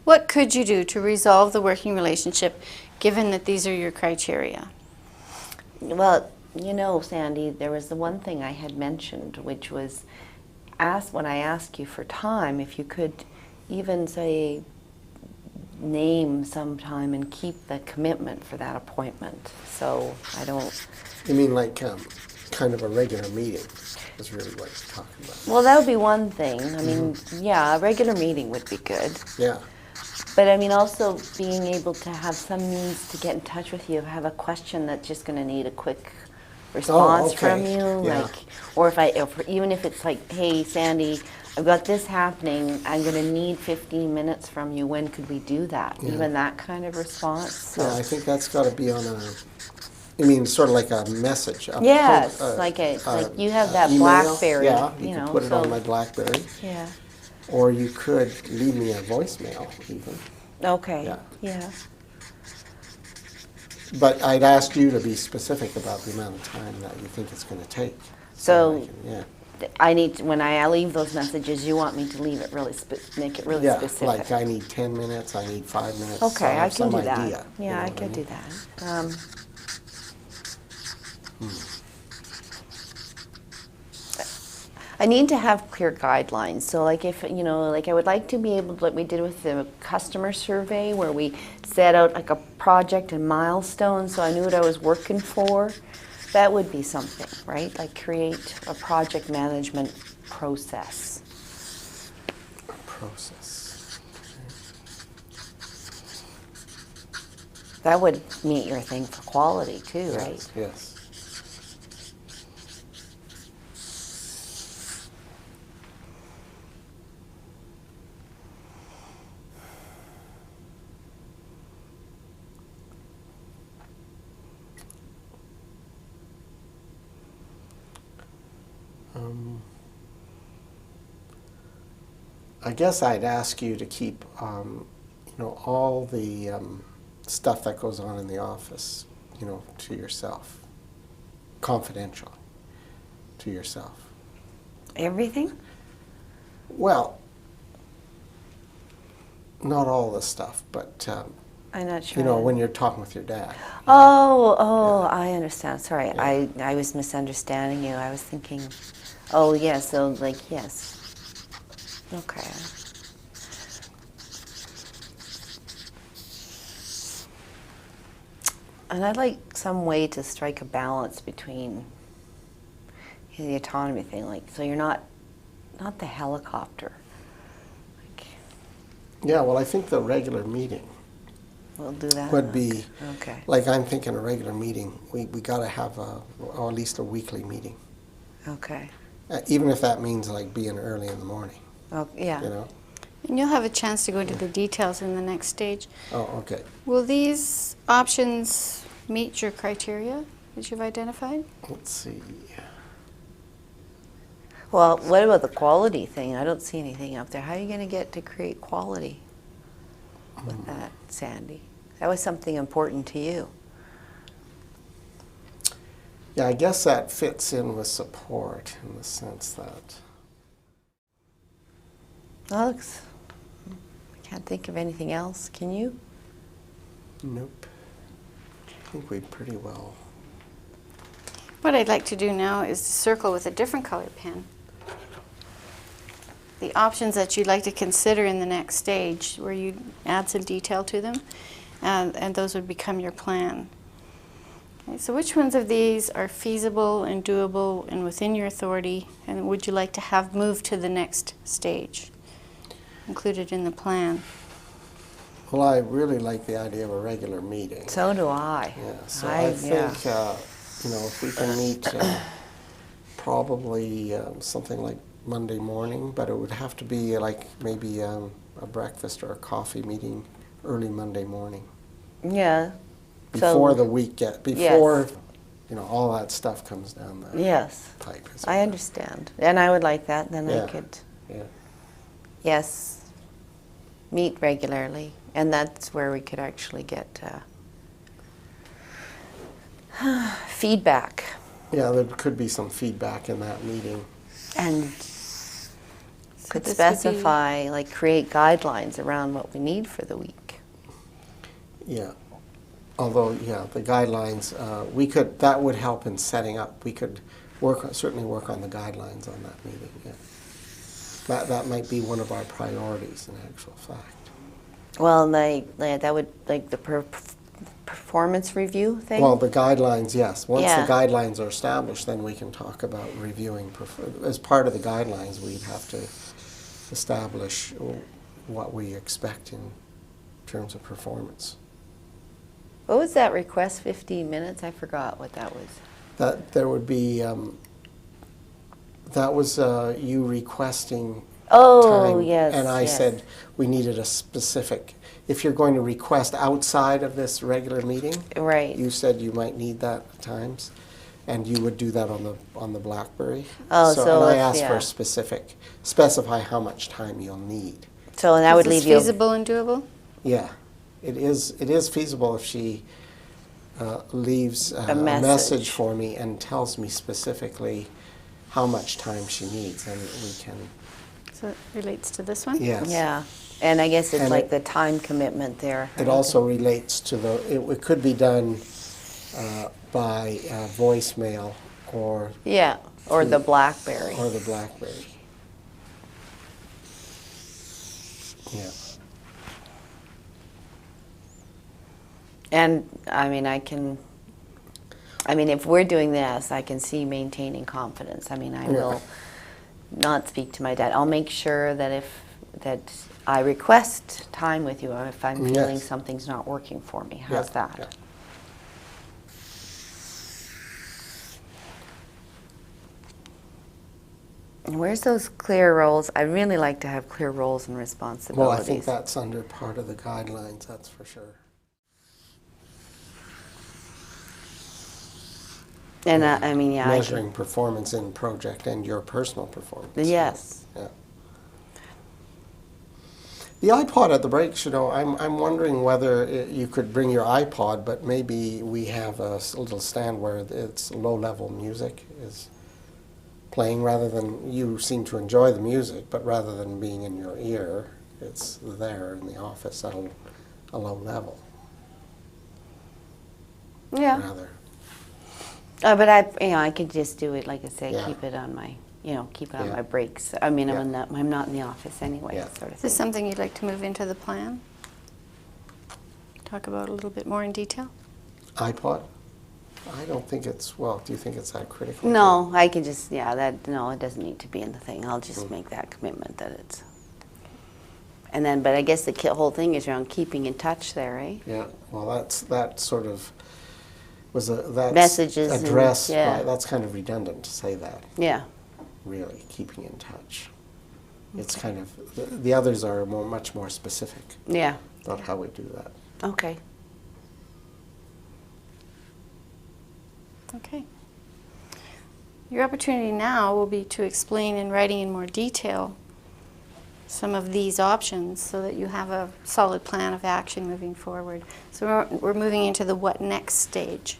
What could you do to resolve the working relationship, given that these are your criteria? Well, you know, Sandy, there was the one thing I had mentioned, which was when I asked you for time, if you could even say, name some time and keep the commitment for that appointment. So I don't... You mean like kind of a regular meeting is really what you're talking about. Well, that would be one thing. I mean, yeah, a regular meeting would be good. Yeah. But I mean, also being able to have some means to get in touch with you, have a question that's just going to need a quick response from you, yeah. like, or even if it's like, hey, Sandy, I've got this happening, I'm going to need 15 minutes from you, when could we do that? Yeah. Even that kind of response. So. Yeah, I think that's got to be on a, you mean sort of like a message? Yes, like you have that email. BlackBerry. Yeah, you know, could put it so, on my BlackBerry. Yeah. Or you could leave me a voicemail even. Okay. Yeah. Yeah. But I'd ask you to be specific about the amount of time that you think it's going to take. So yeah. I need to, when I leave those messages, you want me to leave it really make it really specific. Like I need 10 minutes, I need 5 minutes. Okay, so I can do that. idea, Yeah, I can do that. I need to have clear guidelines. So like if, you know, like I would like to be able to, like we did with the customer survey, where we set out like a project and milestones so I knew what I was working for. That would be something, right? Like create a project management process. A process. That would meet your thing for quality too, right? Yes. I guess I'd ask you to keep, you know, all the stuff that goes on in the office, you know, to yourself, confidential, to yourself. Everything? Well, not all the stuff, but I'm not sure. you know, when you're talking with your dad. Oh, I understand. Sorry, yeah. I was misunderstanding you. I was thinking, oh, yes, so like, yes. Okay. And I'd like some way to strike a balance between the autonomy thing, like, so you're not the helicopter. Like, yeah, well, I think the regular meeting we'll do that. would be, okay. like I'm thinking a regular meeting, we got to have or at least a weekly meeting. Okay. Even if that means like being early in the morning. Oh, yeah. You know? And you'll have a chance to go into the details in the next stage. Oh, okay. Will these options meet your criteria that you've identified? Let's see. Well, what about the quality thing? I don't see anything up there. How are you going to get to create quality with that, Sandy? That was something important to you. Yeah, I guess that fits in with support in the sense that... Alex, I can't think of anything else. Can you? Nope. I think we pretty well... What I'd like to do now is to circle with a different colored pen the options that you'd like to consider in the next stage, where you add some detail to them, and those would become your plan. Okay, so which ones of these are feasible and doable and within your authority, and would you like to have moved to the next stage, included in the plan? Well, I really like the idea of a regular meeting. So do I. Yeah, so I think, you know, if we can meet probably something like Monday morning, but it would have to be like maybe a breakfast or a coffee meeting early Monday morning. Yeah. Before the week before, yes. You know, all that stuff comes down the yes. pipe. I understand. And I would like that, then I could, yes, meet regularly. And that's where we could actually get feedback. Yeah, there could be some feedback in that meeting. And could this would be- specify, like create guidelines around what we need for the week. Yeah. Although, yeah, the guidelines, that would help in setting up. We could certainly work on the guidelines on that meeting, yeah. That might be one of our priorities in actual fact. Well, that would, like the performance review thing? Well, the guidelines, yes. Once Yeah. the guidelines are established, then we can talk about reviewing. As part of the guidelines, we'd have to establish what we expect in terms of performance. What was that request, 15 minutes? I forgot what that was. That there would be, that was you requesting Oh, time. yes, And I yes. said we needed a specific, if you're going to request outside of this regular meeting, Right. you said you might need that at times, and you would do that on the BlackBerry. Oh, and so I if- asked for yeah. a specify how much time you'll need. So, and that would Is this leave you. feasible and doable? Yeah, it is feasible if she leaves a message. message for me and tells me specifically how much time she needs, and we can. So it relates to this one? Yes. Yeah. And I guess it's And like it- the time commitment there. It also relates to it could be done by voicemail or Yeah, or the through- BlackBerry. or the BlackBerry. Yeah. And I mean, if we're doing this, I can see maintaining confidence. I mean, I Yeah. will not speak to my dad. I'll make sure that that I request time with you if I'm feeling Yes. something's not working for me. Yeah, How's that? yeah. And where's those clear roles? I really like to have clear roles and responsibilities. Well, I think that's under part of the guidelines, that's for sure. And I mean, yeah. Measuring performance in project and your personal performance. Yes. Yeah. The iPod at the breaks, I'm wondering whether you could bring your iPod, but maybe we have a little stand where it's low-level music is playing rather than, you seem to enjoy the music, but rather than being in your ear, it's there in the office at a low level. Yeah. Rather. But I could just do it, like I say, Yeah. keep it on my, keep it on Yeah. my breaks. I mean, Yeah. I'm not in the office anyway, Yeah. sort of Is this thing. something you'd like to move into the plan? Talk about a little bit more in detail? iPod? I don't think do you think it's that critical? No, I can just, no, it doesn't need to be in the thing. I'll just make that commitment that it's. And then, but I guess the whole thing is around keeping in touch there, eh? Yeah, well, that sort of that's Messages and- addressed yeah. that's kind of redundant to say that, Yeah. really, keeping in touch. It's kind of, the others are much more specific Yeah. about how we do that. Okay. Okay. Your opportunity now will be to explain in writing in more detail some of these options so that you have a solid plan of action moving forward. So we're moving into the what next stage.